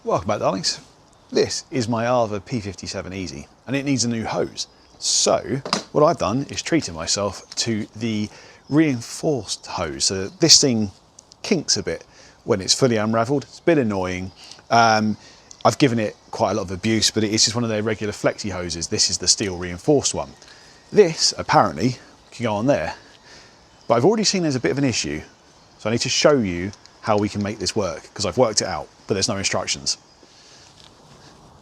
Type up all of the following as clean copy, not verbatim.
Welcome back, darlings. This is my Arva P57 Easy and it needs a new hose. So what I've done is treated myself to the reinforced hose. So this thing kinks a bit when it's fully unraveled. It's a bit annoying. I've given it quite a lot of abuse, but it's just one of their regular flexi hoses. This is the steel reinforced one. This apparently can go on there, but I've already seen there's a bit of an issue. So I need to show you how we can make this work because I've worked it out, but there's no instructions.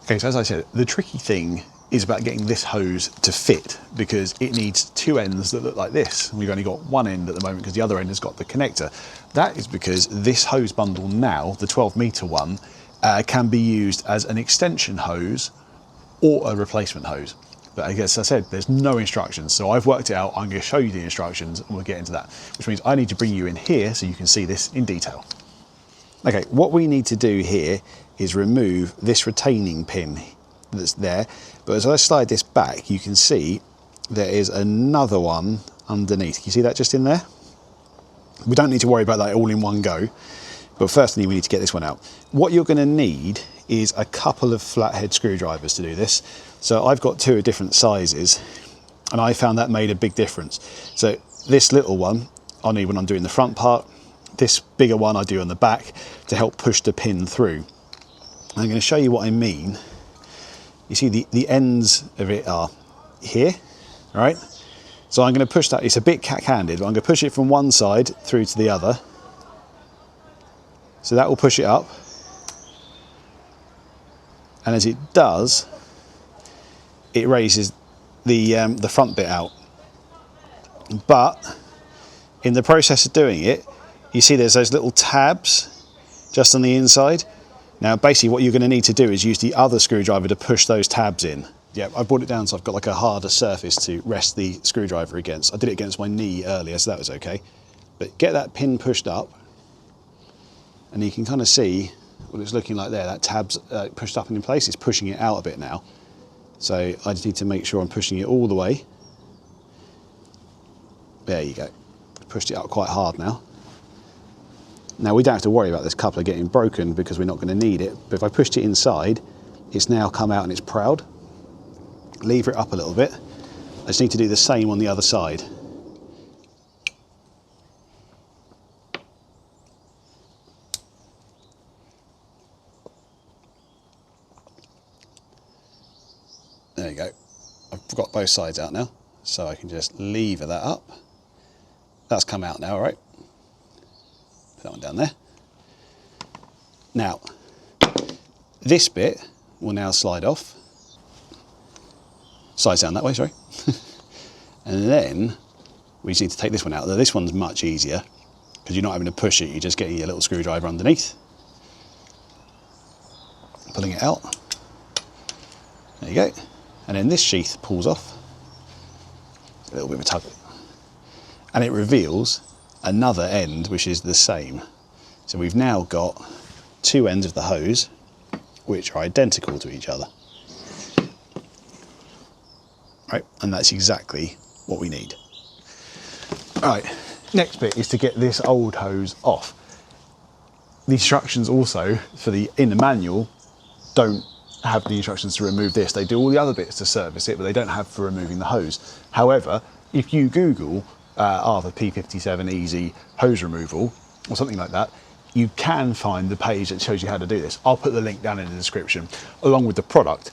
Okay, so as I said, the tricky thing is about getting this hose to fit because it needs two ends that look like this. We've only got one end at the moment because the other end has got the connector. That is because this hose bundle now, the 12-meter one, can be used as an extension hose or a replacement hose. But as I said, there's no instructions. So I've worked it out. I'm going to show you the instructions and we'll get into that, which means I need to bring you in here so you can see this in detail. Okay, what we need to do here is remove this retaining pin that's there. But as I slide this back, you can see there is another one underneath. Can you see that just in there? We don't need to worry about that all in one go. But firstly, we need to get this one out. What you're going to need is a couple of flathead screwdrivers to do this. So I've got two of different sizes and I found that made a big difference. So this little one I need when I'm doing the front part. This bigger one I do on the back to help push the pin through. I'm going to show you what I mean. You see the ends of it are here, all right? So I'm going to push that. It's a bit cack-handed, but I'm going to push it from one side through to the other. So that will push it up. And as it does, it raises the front bit out. But in the process of doing it, you see there's those little tabs just on the inside. Now basically what you're going to need to do is use the other screwdriver to push those tabs in. Yeah, I brought it down so I've got like a harder surface to rest the screwdriver against. I did it against my knee earlier, so that was okay. But get that pin pushed up and you can kind of see what it's looking like there. That tab's pushed up and in place. It's pushing it out a bit now. So I just need to make sure I'm pushing it all the way. There you go. Pushed it up quite hard now. Now we don't have to worry about this coupler getting broken because we're not going to need it. But if I pushed it inside, it's now come out and it's proud. Lever it up a little bit. I just need to do the same on the other side. There you go. I've got both sides out now, so I can just lever that up. That's come out now, all right? Put that one down there. Now, this bit will now slide off. Slides down that way, sorry. And then we just need to take this one out. This one's much easier because you're not having to push it, you're just getting your little screwdriver underneath. Pulling it out. There you go. And then this sheath pulls off. A little bit of a tug. And it reveals another end which is the same. So we've now got two ends of the hose which are identical to each other. Right, and that's exactly what we need. Right, next bit is to get this old hose off. The instructions also for in the manual don't have the instructions to remove this. They do all the other bits to service it, but they don't have for removing the hose. However, if you Google Arva P57 Easy hose removal or something like that, you can find the page that shows you how to do this. I'll put the link down in the description along with the product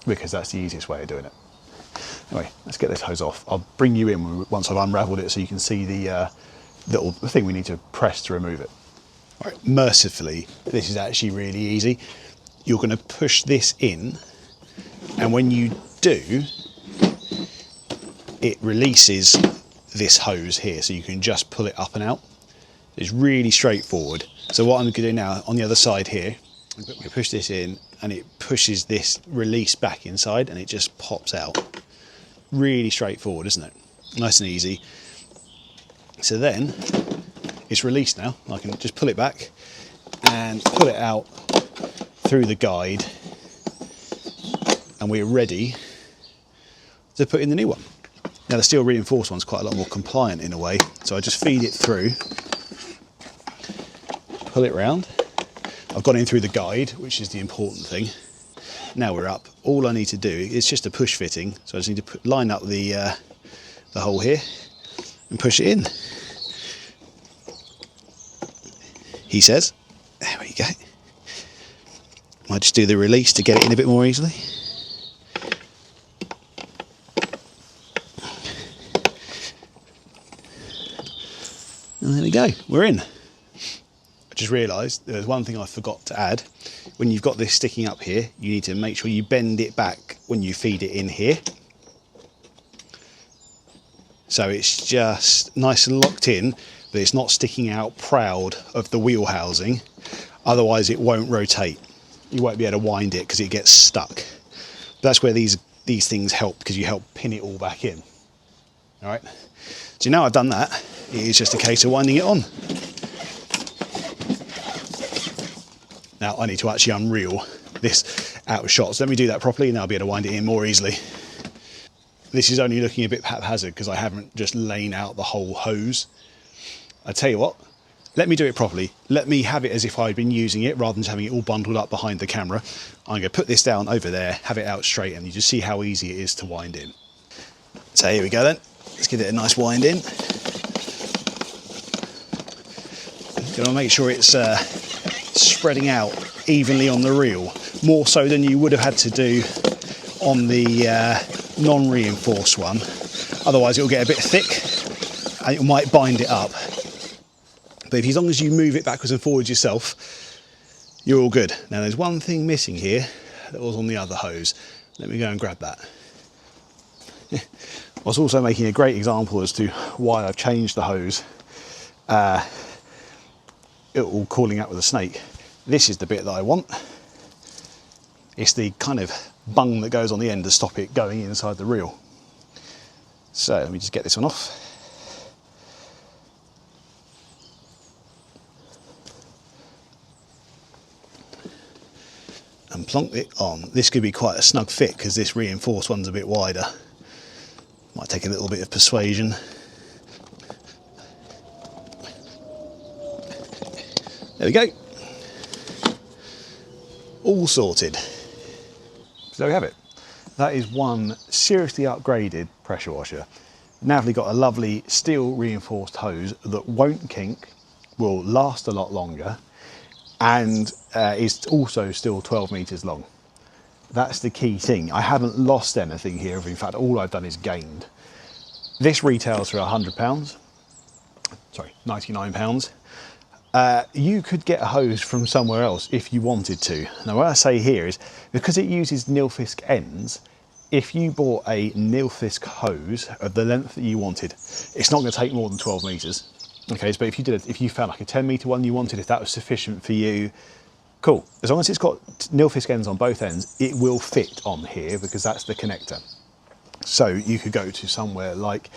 because that's the easiest way of doing it. Anyway, let's get this hose off. I'll bring you in once I've unraveled it so you can see the little thing we need to press to remove it. All right, mercifully, this is actually really easy. You're going to push this in, and when you do, it releases this hose here, so you can just pull it up and out. It's really straightforward. So what I'm going to do now, on the other side here, I'm going to push this in, and it pushes this release back inside, and it just pops out. Really straightforward, isn't it? Nice and easy. So then, it's released now. I can just pull it back, and pull it out through the guide, and we're ready to put in the new one. Now the steel reinforced one's quite a lot more compliant in a way, so I just feed it through, pull it round. I've gone in through the guide, which is the important thing. Now we're up. All I need to do is just a push fitting. So I just need to line up the hole here and push it in. He says, there we go. Might just do the release to get it in a bit more easily. And there we go, we're in. I just realised there's one thing I forgot to add. When you've got this sticking up here, you need to make sure you bend it back when you feed it in here. So it's just nice and locked in, but it's not sticking out proud of the wheel housing. Otherwise it won't rotate. You won't be able to wind it because it gets stuck. That's where these things help, because you help pin it all back in. All right. So now I've done that, it is just a case of winding it on. Now I need to actually unreel this out of shot. So let me do that properly and I'll be able to wind it in more easily. This is only looking a bit haphazard because I haven't just lain out the whole hose. I tell you what, let me do it properly. Let me have it as if I'd been using it rather than just having it all bundled up behind the camera. I'm going to put this down over there, have it out straight, and you just see how easy it is to wind in. So here we go then. Let's give it a nice wind in. Going to make sure it's spreading out evenly on the reel, more so than you would have had to do on the non-reinforced one. Otherwise it'll get a bit thick and it might bind it up. But as long as you move it backwards and forwards yourself, you're all good. Now there's one thing missing here that was on the other hose. Let me go and grab that. I was also making a great example as to why I've changed the hose. It all calling out with a snake. This is the bit that I want. It's the kind of bung that goes on the end to stop it going inside the reel. So let me just get this one off. And plonk it on. This could be quite a snug fit because this reinforced one's a bit wider. Might take a little bit of persuasion. There we go. All sorted. So there we have it. That is one seriously upgraded pressure washer. Navly got a lovely steel reinforced hose that won't kink, will last a lot longer, and is also still 12 meters long. That's the key thing. I haven't lost anything here. In fact, all I've done is gained. This retails for £100. Sorry, £99. You could get a hose from somewhere else if you wanted to. Now what I say here is, because it uses Nilfisk ends, if you bought a Nilfisk hose of the length that you wanted, it's not going to take more than 12 meters. Okay, but if you found like a 10 meter one you wanted, if that was sufficient for you, cool. As long as it's got Nilfisk ends on both ends, it will fit on here because that's the connector. So you could go to somewhere like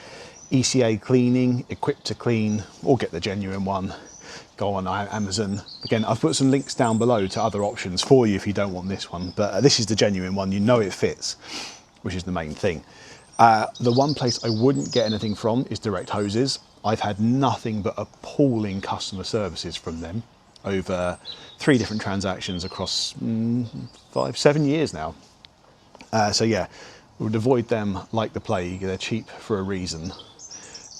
ECA Cleaning, Equip to Clean, or get the genuine one. Go on Amazon. Again, I've put some links down below to other options for you if you don't want this one, but this is the genuine one. You know it fits, which is the main thing. The one place I wouldn't get anything from is Direct Hoses. I've had nothing but appalling customer services from them over 3 different transactions across 5-7 years now. So yeah, would avoid them like the plague. They're cheap for a reason.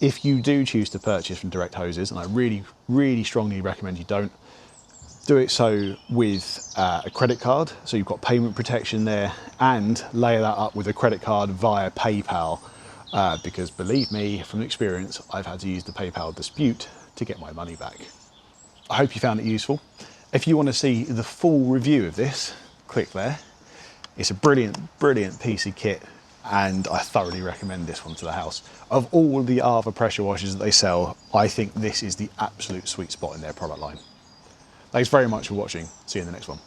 If you do choose to purchase from Direct Hoses, and I really, really strongly recommend you don't, do it so with a credit card, so you've got payment protection there, and layer that up with a credit card via PayPal, because believe me, from experience, I've had to use the PayPal dispute to get my money back. I hope you found it useful. If you want to see the full review of this, click there. It's a brilliant, brilliant piece of kit, and I thoroughly recommend this one to the house. Of all the other pressure washers that they sell, I think this is the absolute sweet spot in their product line. Thanks very much for watching. See you in the next one.